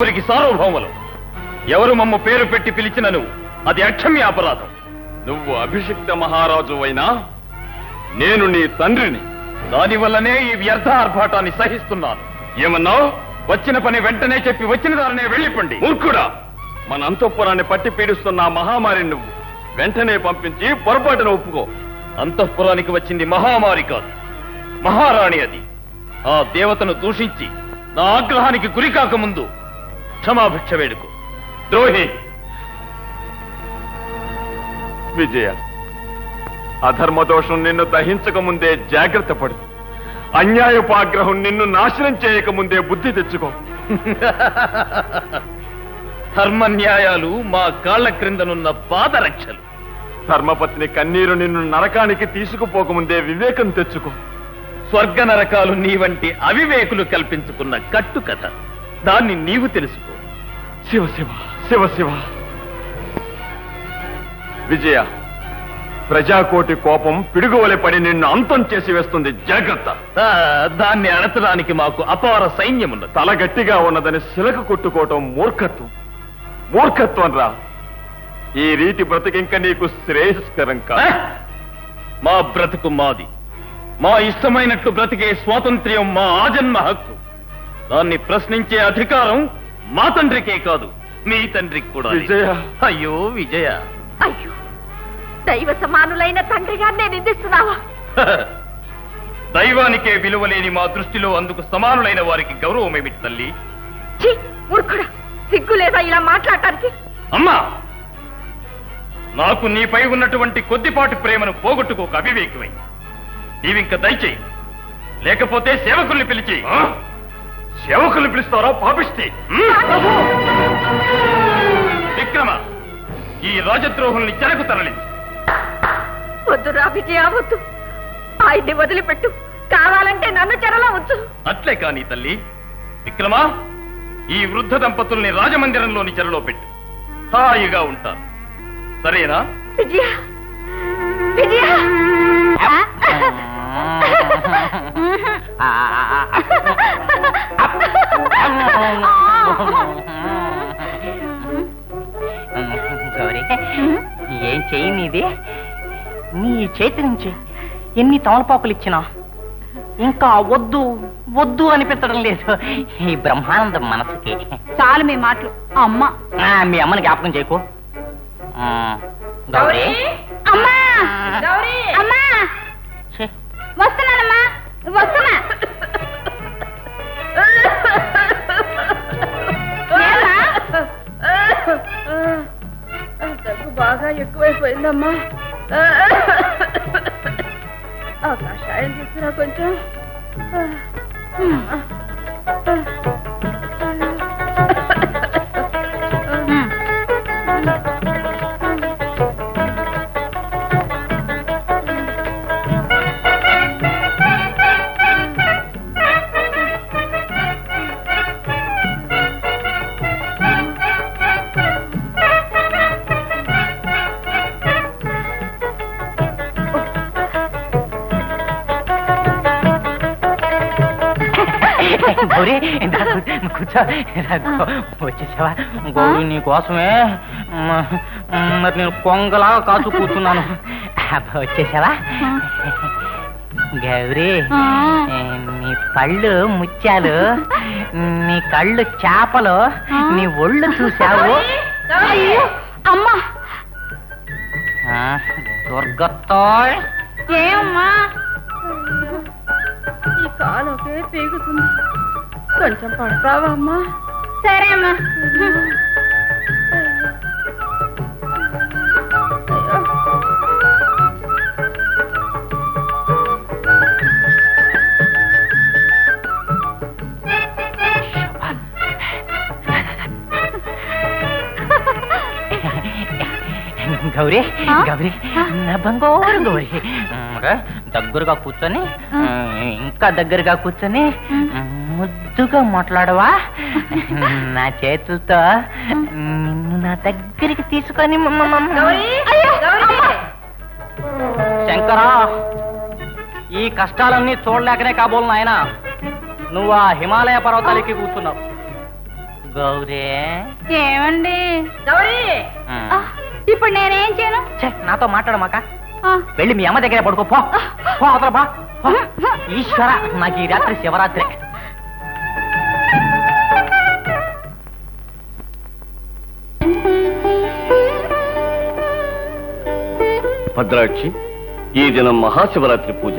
సార్వభౌములు ఎవరు మమ్మ పేరు పెట్టి పిలిచినను అది అక్షమ్య అపరాధం. నువ్వు అభిషిక్త మహారాజు అయినా నేను నీ తండ్రిని. దానివల్లనే ఈ వ్యర్థ ఆర్భాటాన్ని సహిస్తున్నాను. ఏమన్నావు? వచ్చిన పని వెంటనే చెప్పి వచ్చిన దారినే వెళ్ళిపండి. మూర్ఖుడా, మన అంతఃపురాన్ని పట్టి పీడిస్తున్న మహామారి నువ్వు వెంటనే పంపించి పొరపాటును ఒప్పుకో. అంతఃపురానికి వచ్చింది మహామారి కాదు, మహారాణి. అది ఆ దేవతను దూషించి నా ఆగ్రహానికి గురి కాకముందు క్షమాభిక్ష వేడుకో. ద్రోహి! విజయ, అధర్మదోషం నిన్ను దహించక ముందే జాగ్రత్త పడు. అన్యాయపాగ్రహం నిన్ను నాశనం చేయక ముందే బుద్ధి తెచ్చుకో. ధర్మన్యాయాలు మా కాళ్ల క్రిందనున్న పాదరక్షలు. ధర్మపత్ని కన్నీరు నిన్ను నరకానికి తీసుకుపోకముందే వివేకం తెచ్చుకో. స్వర్గ నరకాలు నీ వంటి అవివేకులు కల్పించుకున్న కట్టు కథ. దాన్ని నీవు తెలుసుకో. శివ శివ శివ శివ. విజయ, ప్రజాకోటి కోపం పిడుగువలె పడి నిన్ను అంతం చేసి వేస్తుంది. జాగ్రత్త. దాన్ని అణచడానికి మాకు అపార సైన్యమున్నది. తల గట్టిగా ఉన్నదని శిలక కొట్టుకోవటం మూర్ఖత్వం. మూర్ఖత్వం రా. ఈ రీతి బ్రతికింక నీకు శ్రేయస్కరం కాదు. మా బ్రతుకు మాది. మా ఇష్టమైనట్లు బ్రతికే స్వాతంత్ర్యం మా ఆజన్మ హక్కు. దాన్ని ప్రశ్నించే అధికారం మా తండ్రికే కాదు, మీ తండ్రికి కూడా. విజయ! అయ్యో విజయ! అయ్యో, దైవ సమానులైన తండ్రి గారిని నిందిస్తున్నావా? దైవానికే విలువలేని మా దృష్టిలో అందుకు సమానులైన వారికి గౌరవమేమిటి తల్లి? ఛీ, మూర్ఖుడా, సిగ్గు లేదా ఇలా మాట్లాడటానికి? అమ్మా, నాకు నీపై ఉన్నటువంటి కొద్దిపాటి ప్రేమను పోగొట్టుకోక అవివేకమై. నీవింక దయచేయి, లేకపోతే సేవకుల్ని పిలిచి. సేవకులు పిలుస్తారా పాపిష్టి? విక్రమ, ఈ రాజద్రోహుల్ని చెరకు తరలించు. వద్దురా విజయ, వద్దు. ఆయన్ని వదిలిపెట్టు. కావాలంటే నన్ను చెరలో ఉంచు. అట్లే కాని తల్లి. విక్రమ, ఈ వృద్ధ దంపతుల్ని రాజమందిరంలోని చెరలో పెట్టు. హాయిగా ఉంటారు. సరేనా? విజయ, విజయ! గౌరీ, ఏం చెయ్యి నీది? నీ చేతి నుంచి ఎన్ని తమలపాకులు ఇచ్చినా ఇంకా వద్దు వద్దు అనిపించడం లేదు ఈ బ్రహ్మానందం మనసుకి. చాలు మీ మాటలు. అమ్మ, మీ అమ్మని జ్ఞాపకం చేయకు. గౌరీ, అమ్మా! అమ్మా! వస్తున్నానమ్మా, వస్తున్నా. దగ్గు బాగా ఎక్కువైపోయిందమ్మా. ఆ కషాయం తీసుకురా కొంచెం. గౌరీ, కూర్చో. వచ్చేసావా? గౌరీ, నీ కోసమే మరి నేను కొంగలాగా కాచు కూర్చున్నాను. వచ్చేసావా? గౌరీ, నీ పళ్ళు ముత్యాలు, నీ కళ్ళు చేపలు, నీ ఒళ్ళు చూసావు. అమ్మా! దుర్గతో ఏమమ్మా? ఈ కాలుకే పీగుతుంది. కొంచెం పడతావా అమ్మా? సరే అమ్మా. గౌరీ, గౌరీ, నా బంగారు గౌరీ, దగ్గరగా కూర్చొని, ఇంకా దగ్గరగా కూర్చొని ముద్దుగా మాట్లాడవా? నా చేతులతో నిన్ను నా దగ్గరికి తీసుకొని. శంకరా, ఈ కష్టాలన్నీ చూడలేకనే కాబోలు నాయన నువ్వు ఆ హిమాలయ పర్వతాలకి కూర్చున్నావు. గౌరీ ఏమండి గౌరీ ఇప్పుడు నేనేం చేయను? నాతో మాట్లాడమాక. ఆ, వెళ్ళి మీ అమ్మ దగ్గర పడుకో. పో పో, అవతల పో. పో. ఈశ్వర, నాకు ఈ రాత్రి శివరాత్రి. భద్రాక్షి, ఈ దినం మహాశివరాత్రి పూజ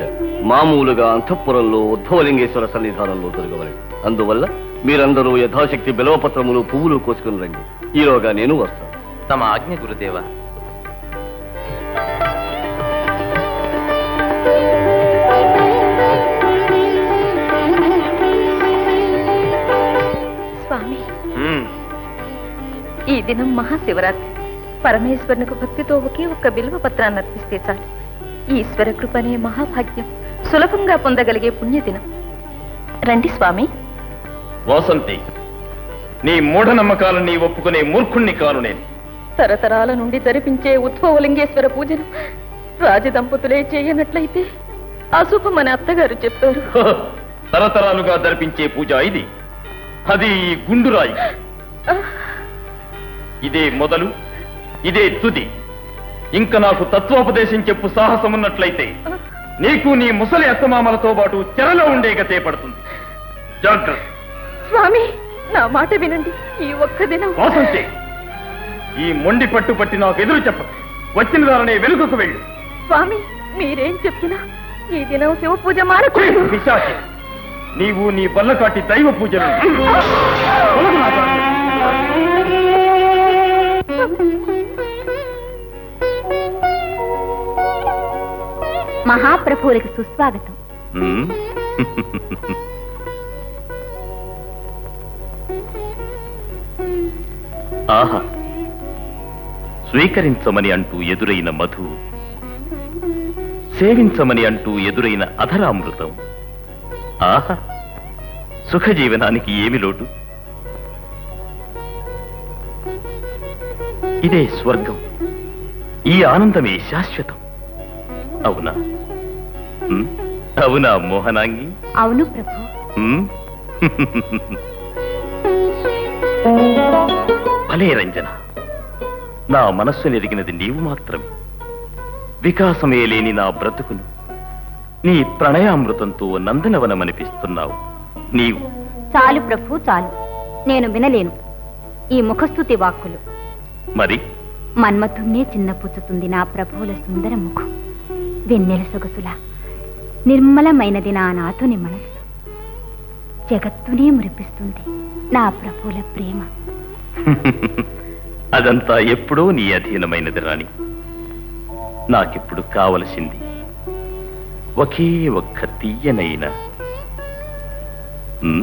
మామూలుగా అంతఃపురంలో ఉద్ధవలింగేశ్వర సన్నిధానంలో జరగవలెను. అందువల్ల మీరందరూ యథాశక్తి బిలవపత్రములు పువ్వులు కోసుకుని రండి. ఈలోగా నేను వస్తాను. తమ ఆజ్ఞ గురుదేవ. స్వామి, ఈ దినం మహాశివరాత్రి. పరమేశ్వరునికి భక్తితో ఒకే ఒక్క బిల్వ పత్రాన్ని అర్పిస్తే చాలు. ఈశ్వర కృపనే మహాభాగ్యం సులభంగా పొందగలిగే పుణ్యదినం. రండి స్వామి. వాసంతి, నీ మూఢనమ్మకాలని ఒప్పుకునే మూర్ఖుణ్ణి కాను నేను. తరతరాల నుండి జరిపించే ఉద్భవలింగేశ్వర పూజను రాజదంపతులే చేయనట్లయితే అశుభమని అత్తగారు చెప్పారు. తరతరాలుగా జరిపించే పూజ ఇది. అది ఈ గుండురాయి. ఇదే మొదలు, ఇదే తుది. ఇంక నాకు తత్వోపదేశం చెప్పు సాహసం ఉన్నట్లయితే నీకు నీ ముసలి అత్తమామలతో పాటు చెరలో ఉండే గతే పడుతుంది. జాగ్రత్త. స్వామి, నా మాట వినండి. ఈ ఒక్క దినం వాసంతి, ఈ మొండి పట్టు పట్టి నాకు ఎదురు చెప్పదు. వచ్చిన దారనే వెలుగుకు వెళ్ళు. స్వామి, మీరేం చెప్పినా ఈ దినం శివ పూజ మానకూడదు. పిశాచి, నీవు నీ బల్లకాటి దైవ పూజలు మహాప్రభువులకు సుస్వాగతం. ఆహా, స్వీకరించమని అంటూ ఎదురైన మధు, సేవించమని అంటూ ఎదురైన అధరామృతం. ఆహా, సుఖజీవనానికి ఏమి లోటు? ఇదే స్వర్గం. ఈ ఆనందమే శాశ్వతం. అవునా? అవునా మోహనాంగి? అవును ప్రభు. భలే రంజన, నా మనస్సు నెరిగినది నీవు మాత్రమే. వికాసమే లేని నా బ్రతుకును నీ ప్రణయామృతంతో నందనవనమనిపిస్తున్నావు నీవు. చాలు ప్రభు, చాలు. నేను వినలేను ఈ ముఖస్తుతి వాక్కులు. మరి మన్మథుణ్ణే చిన్నపుచ్చుతుంది నా ప్రభువుల సుందర ముఖం. వెన్నెల సొగసులా నిర్మలమైనది నా నాథుని మనస్సు. జగత్తునే మురిపిస్తుంది నా ప్రభువుల ప్రేమ. అదంతా ఎప్పుడో నీ అధీనమైనది రాణి. నాకిప్పుడు కావలసింది ఒకే ఒక్క తీయనైన